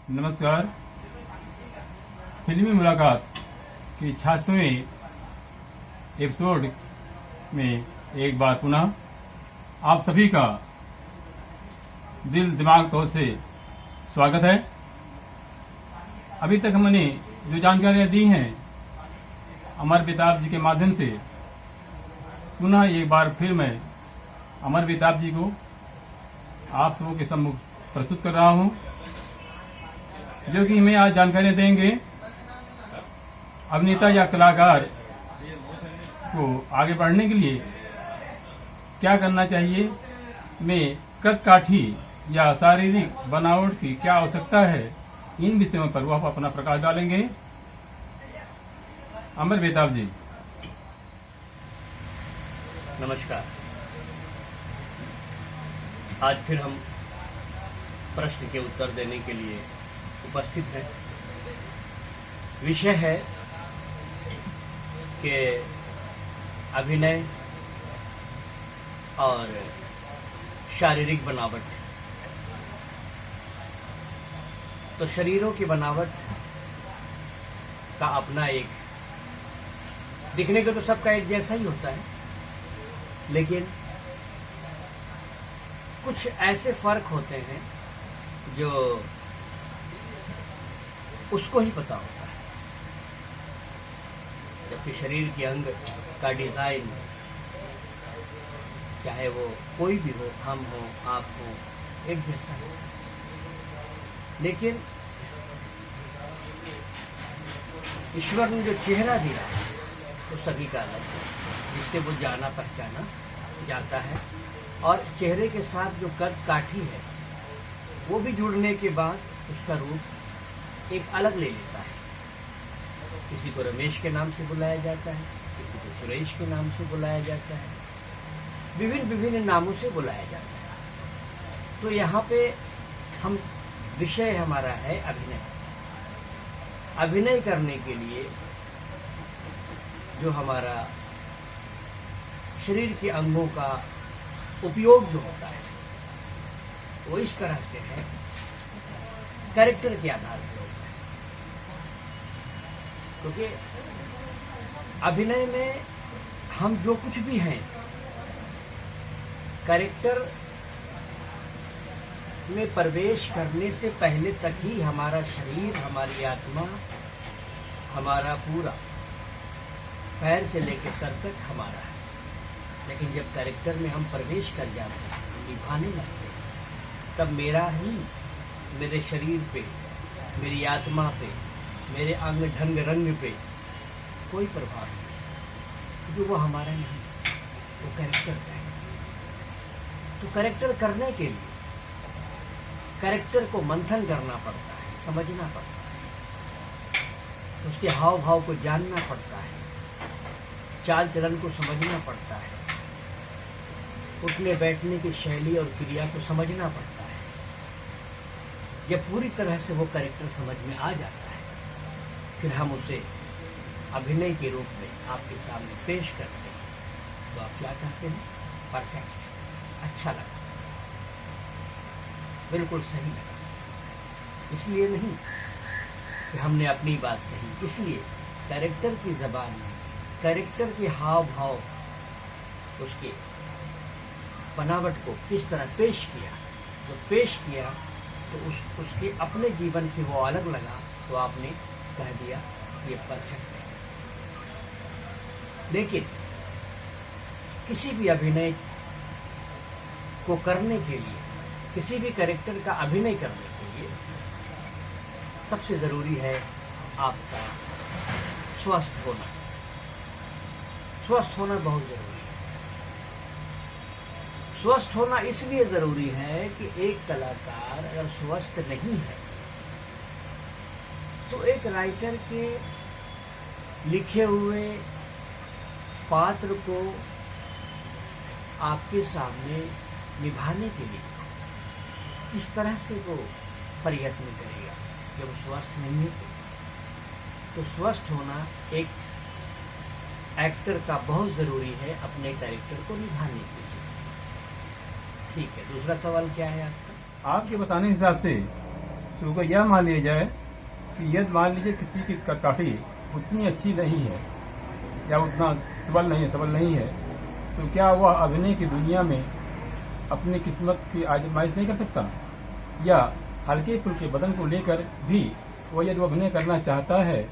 नमस्कार। फिल्मी मुलाकात की 66वें एपिसोड में एक बार पुनः आप सभी का दिल दिमाग तौर से स्वागत है। अभी तक हमने जो जानकारियां दी हैं अमर बेताब जी के माध्यम से, पुनः एक बार फिर मैं अमर बेताब जी को आप सबों के सम्मुख प्रस्तुत कर रहा हूं, जो कि हमें आज जानकारियां देंगे अभिनेता या कलाकार को आगे बढ़ने के लिए क्या करना चाहिए, में कद काठी या शारीरिक बनावट की क्या आवश्यकता है, इन विषयों पर वह अपना प्रकाश डालेंगे। अमर बेताब जी, नमस्कार। आज फिर हम प्रश्न के उत्तर देने के लिए उपस्थित हैं। विषय है कि अभिनय और शारीरिक बनावट। तो शरीरों की बनावट का अपना एक, दिखने को तो सबका एक जैसा ही होता है, लेकिन कुछ ऐसे फर्क होते हैं जो उसको ही पता होता है। जबकि शरीर के अंग का डिजाइन, चाहे वो कोई भी हो, हम हो आप हो, एक जैसा हो, लेकिन ईश्वर ने जो चेहरा दिया तो सभी का अलग है, जिससे वो जाना पहचाना जाता है। और चेहरे के साथ जो कद काठी है वो भी जुड़ने के बाद उसका रूप एक अलग ले लेता है। किसी को रमेश के नाम से बुलाया जाता है, किसी को सुरेश के नाम से बुलाया जाता है, विभिन्न विभिन्न नामों से बुलाया जाता है। तो यहाँ पे हम, विषय हमारा है अभिनय। अभिनय करने के लिए जो हमारा शरीर के अंगों का उपयोग जो होता है वो इस तरह से है, कैरेक्टर के आधार पर होता है। क्योंकि अभिनय में हम जो कुछ भी हैं, कैरेक्टर में प्रवेश करने से पहले तक ही हमारा शरीर, हमारी आत्मा, हमारा पूरा पैर से लेकर सर तक हमारा है। लेकिन जब कैरेक्टर में हम प्रवेश कर जाते हैं, निभाने लगते हैं, तब मेरा ही, मेरे शरीर पे, मेरी आत्मा पे, मेरे अंग ढंग रंग पे कोई प्रभाव नहीं, क्योंकि वो हमारा नहीं, वो कैरेक्टर का है। तो कैरेक्टर करने के लिए कैरेक्टर को मंथन करना पड़ता है, समझना पड़ता है, उसके हाव भाव को जानना पड़ता है, चाल चलन को समझना पड़ता है, उठने बैठने की शैली और क्रिया को समझना पड़ता है। जब पूरी तरह से वो कैरेक्टर समझ में आ जाता है, फिर हम उसे अभिनय के रूप में आपके सामने पेश करते हैं। तो आप क्या कहते हैं? परफेक्ट, अच्छा लगा, बिल्कुल सही लगा। इसलिए नहीं कि हमने अपनी बात कही, इसलिए कैरेक्टर की जबान में, कैरेक्टर के हाव भाव, उसके बनावट को किस तरह पेश किया, तो पेश किया तो उसके अपने जीवन से वो अलग लगा, तो आपने कह दिया ये परफेक्ट है। लेकिन किसी भी अभिनय को करने के लिए, किसी भी कैरेक्टर का अभिनय करने के लिए सबसे जरूरी है आपका स्वस्थ होना। स्वस्थ होना बहुत जरूरी है। स्वस्थ होना इसलिए जरूरी है कि एक कलाकार अगर स्वस्थ नहीं है तो एक राइटर के लिखे हुए पात्र को आपके सामने निभाने के लिए किस तरह से वो प्रयत्न करेगा जब वो स्वस्थ नहीं है। तो स्वस्थ होना एक एक्टर का बहुत जरूरी है अपने कैरेक्टर को निभाने के लिए। ठीक है, दूसरा सवाल क्या है आपका? आपके बताने हिसाब से तो अगर यह मान लिया जाए कि यदि मान लीजिए किसी की काठी उतनी अच्छी नहीं है या उतना सबल नहीं है, तो क्या वह अभिनय की दुनिया में अपनी किस्मत की आजमाइश नहीं कर सकता? या हल्के फुल्के बदन को लेकर भी वह यदि अभिनय करना चाहता है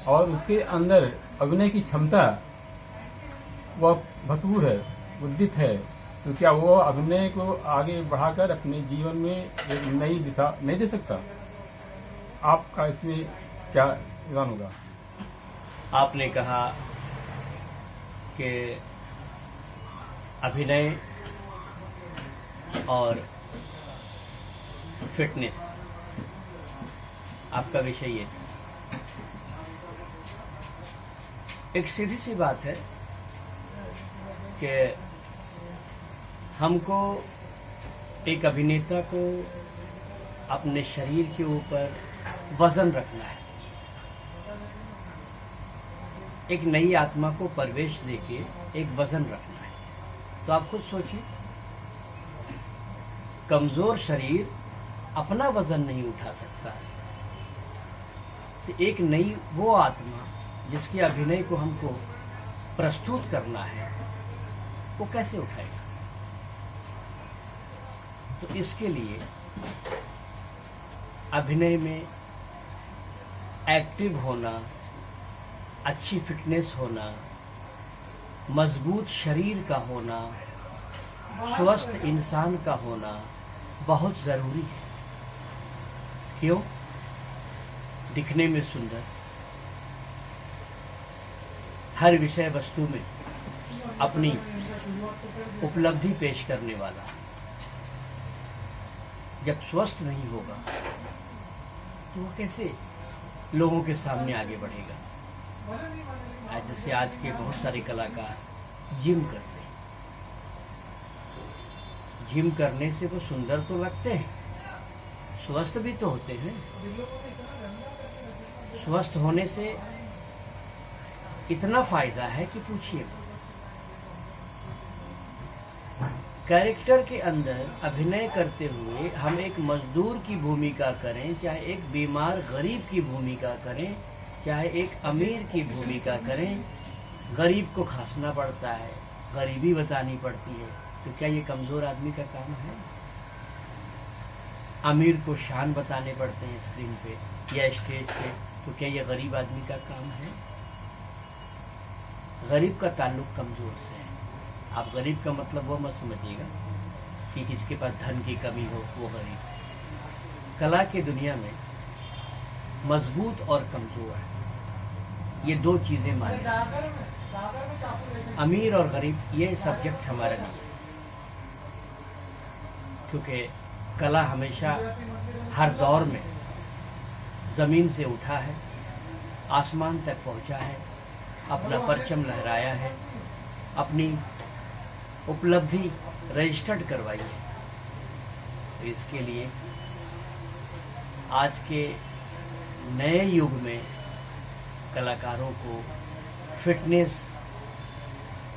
और उसके अंदर अभिनय की क्षमता वह भरपूर है, उद्दित है, तो क्या वो अभिनय को आगे बढ़ाकर अपने जीवन में एक नई दिशा नहीं दे सकता? आपका इसमें क्या विधान होगा? आपने कहा कि अभिनय और फिटनेस आपका विषय ये। एक सीधी सी बात है कि हमको एक अभिनेता को अपने शरीर के ऊपर वजन रखना है, एक नई आत्मा को प्रवेश देके एक वजन रखना है। तो आप खुद सोचिए, कमजोर शरीर अपना वजन नहीं उठा सकता है, तो एक नई वो आत्मा जिसके अभिनय को हमको प्रस्तुत करना है, वो कैसे उठाएगा? तो इसके लिए अभिनय में एक्टिव होना, अच्छी फिटनेस होना, मजबूत शरीर का होना, स्वस्थ इंसान का होना बहुत जरूरी है। क्यों? दिखने में सुंदर, हर विषय वस्तु में अपनी उपलब्धि पेश करने वाला, जब स्वस्थ नहीं होगा तो वो कैसे लोगों के सामने आगे बढ़ेगा? जैसे आज के बहुत सारे कलाकार जिम करते हैं, जिम करने से वो सुंदर तो लगते हैं, स्वस्थ भी तो होते हैं। स्वस्थ होने से इतना फायदा है कि पूछिए। कैरेक्टर के अंदर अभिनय करते हुए हम एक मजदूर की भूमिका करें, चाहे एक बीमार गरीब की भूमिका करें, चाहे एक अमीर की भूमिका करें, गरीब को खांसना पड़ता है, गरीबी बतानी पड़ती है, तो क्या ये कमजोर आदमी का काम है? अमीर को शान बताने पड़ते हैं स्क्रीन पे या स्टेज पे, तो क्या ये गरीब आदमी का काम है? गरीब का ताल्लुक कमजोर से है। आप गरीब का मतलब वो मत समझिएगा कि किसके पास धन की कमी हो वो गरीब। कला की दुनिया में मजबूत और कमजोर है, ये दो चीजें माने। अमीर और गरीब ये सब्जेक्ट हमारा नहीं है, क्योंकि कला हमेशा हर दौर में जमीन से उठा है, आसमान तक पहुंचा है, अपना परचम लहराया है, अपनी उपलब्धि रजिस्टर्ड करवाई है। तो इसके लिए आज के नए युग में कलाकारों को फिटनेस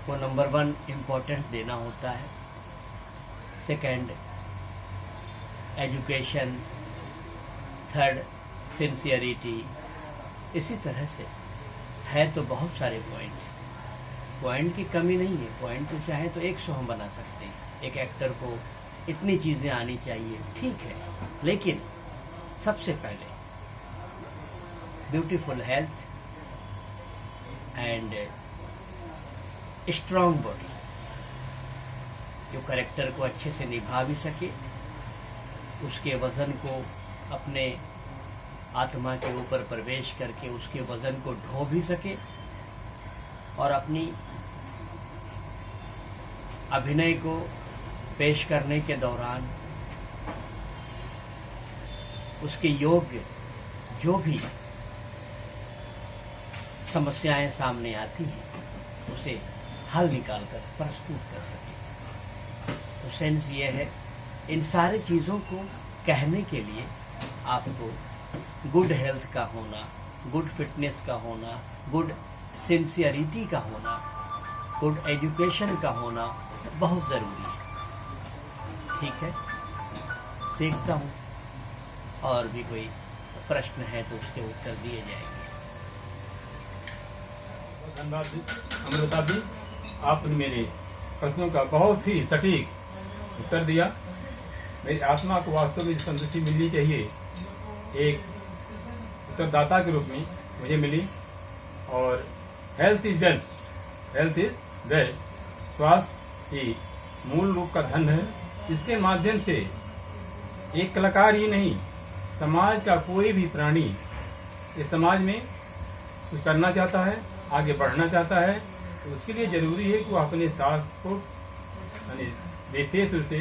को नंबर 1 इम्पोर्टेंस देना होता है। Second education, third sincerity. इसी तरह से है तो बहुत सारे पॉइंट की कमी नहीं है। पॉइंट तो चाहे तो 100 हम बना सकते हैं। एक एक्टर को इतनी चीज़ें आनी चाहिए, ठीक है, लेकिन सबसे पहले beautiful health and strong body, जो कैरेक्टर को अच्छे से निभा भी सके, उसके वजन को अपने आत्मा के ऊपर प्रवेश करके उसके वजन को ढो भी सके, और अपनी अभिनय को पेश करने के दौरान उसके योग्य जो भी समस्याएं सामने आती हैं उसे हल निकालकर प्रस्तुत कर सके। तो सेंस ये है, इन सारी चीज़ों को कहने के लिए आपको गुड हेल्थ का होना, गुड फिटनेस का होना, गुड सिंसियरिटी का होना, गुड एजुकेशन का होना बहुत ज़रूरी है। ठीक है, देखता हूँ और भी कोई प्रश्न है तो उसके उत्तर दिए जाएंगे। धन्यवाद जी अमृता जी, आपने मेरे प्रश्नों का बहुत ही सटीक उत्तर दिया। मेरी आत्मा को वास्तव में संतुष्टि मिलनी चाहिए, एक उत्तरदाता के रूप में मुझे मिली। और health is wealth, health is wealth, स्वास्थ्य ही मूल रूप का धन है। इसके माध्यम से एक कलाकार ही नहीं, समाज का कोई भी प्राणी इस समाज में कुछ करना चाहता है, आगे बढ़ना चाहता है, तो उसके लिए जरूरी है कि वो अपने स्वास्थ्य को यानी विशेष रूप से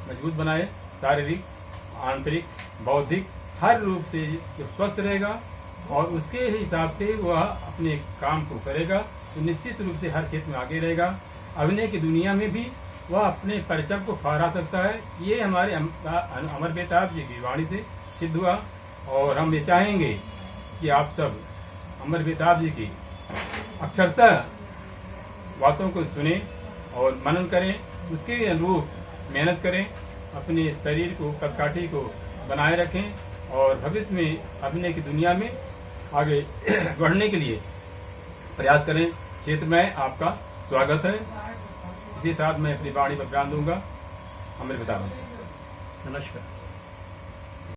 मजबूत बनाए। शारीरिक, आंतरिक, बौद्धिक हर रूप से जब स्वस्थ रहेगा और उसके हिसाब से वह अपने काम को करेगा तो निश्चित रूप से हर क्षेत्र में आगे रहेगा। अभिनय की दुनिया में भी वह अपने परचम को फहरा सकता है। ये हमारे अमर बेताब जी की वाणी से सिद्ध हुआ। और हम ये चाहेंगे कि आप सब अमर बेताब जी की अक्षरशः बातों को सुने और मनन करें, उसके अनुरूप मेहनत करें, अपने शरीर को, कदकाठी को बनाए रखें और भविष्य में अभिनय की दुनिया में आगे बढ़ने के लिए प्रयास करें। क्षेत्र में आपका स्वागत है। इसी साथ मैं अपनी वाणी पर ध्यान दूंगा। अमर बेताब। नमस्कार।